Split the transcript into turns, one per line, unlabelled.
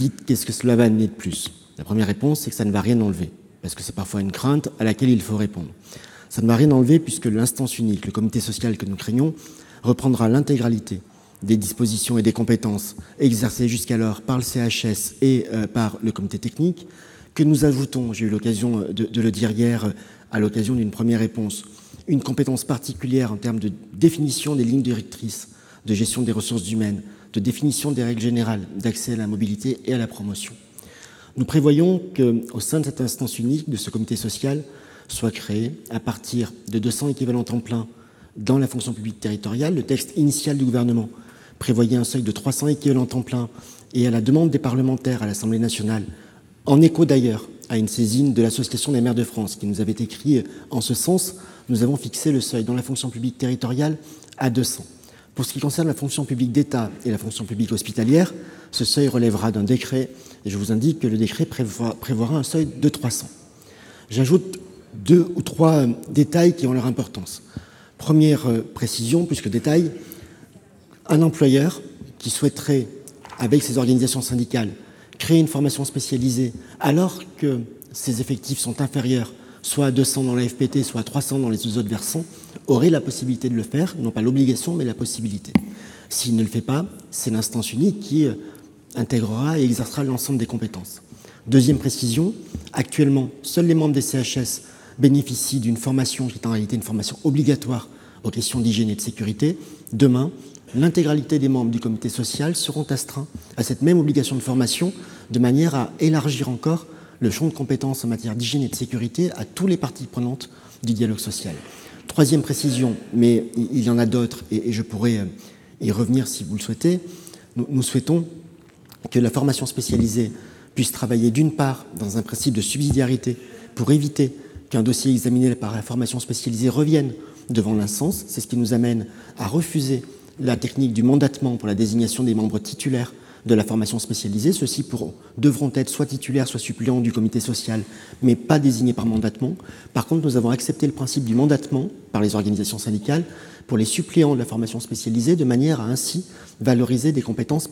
dites qu'est-ce que cela va amener de plus? La première réponse, c'est que ça ne va rien enlever, parce que c'est parfois une crainte à laquelle il faut répondre. Ça ne va rien enlever puisque l'instance unique, le comité social que nous craignons, reprendra l'intégralité des dispositions et des compétences exercées jusqu'alors par le CHS et par le comité technique, que nous ajoutons, j'ai eu l'occasion de le dire hier à l'occasion d'une première réponse, une compétence particulière en termes de définition des lignes directrices de gestion des ressources humaines, de définition des règles générales d'accès à la mobilité et à la promotion. Nous prévoyons qu'au sein de cette instance unique, de ce comité social, soit créé à partir de 200 équivalents temps plein dans la fonction publique territoriale. Le texte initial du gouvernement prévoyait un seuil de 300 équivalents temps plein et à la demande des parlementaires à l'Assemblée nationale, en écho d'ailleurs à une saisine de l'Association des maires de France qui nous avait écrit en ce sens, nous avons fixé le seuil dans la fonction publique territoriale à 200. Pour ce qui concerne la fonction publique d'État et la fonction publique hospitalière, ce seuil relèvera d'un décret et je vous indique que le décret prévoira un seuil de 300. J'ajoute 2 ou 3 détails qui ont leur importance. Première précision, plus que détail, un employeur qui souhaiterait, avec ses organisations syndicales, créer une formation spécialisée alors que ses effectifs sont inférieurs soit à 200 dans la FPT, soit à 300 dans les deux autres versants, aurait la possibilité de le faire, non pas l'obligation, mais la possibilité. S'il ne le fait pas, c'est l'instance unique qui intégrera et exercera l'ensemble des compétences. Deuxième précision, actuellement, seuls les membres des CHS bénéficient d'une formation qui est en réalité une formation obligatoire aux questions d'hygiène et de sécurité. Demain, l'intégralité des membres du comité social seront astreints à cette même obligation de formation de manière à élargir encore le champ de compétences en matière d'hygiène et de sécurité à toutes les parties prenantes du dialogue social. Troisième précision, mais il y en a d'autres et je pourrais y revenir si vous le souhaitez, nous souhaitons que la formation spécialisée puisse travailler d'une part dans un principe de subsidiarité pour éviter qu'un dossier examiné par la formation spécialisée revienne devant l'instance. C'est ce qui nous amène à refuser la technique du mandatement pour la désignation des membres titulaires de la formation spécialisée. Ceux-ci devront être soit titulaires, soit suppléants du comité social, mais pas désignés par mandatement. Par contre, nous avons accepté le principe du mandatement par les organisations syndicales pour les suppléants de la formation spécialisée, de manière à ainsi valoriser des compétences particulières.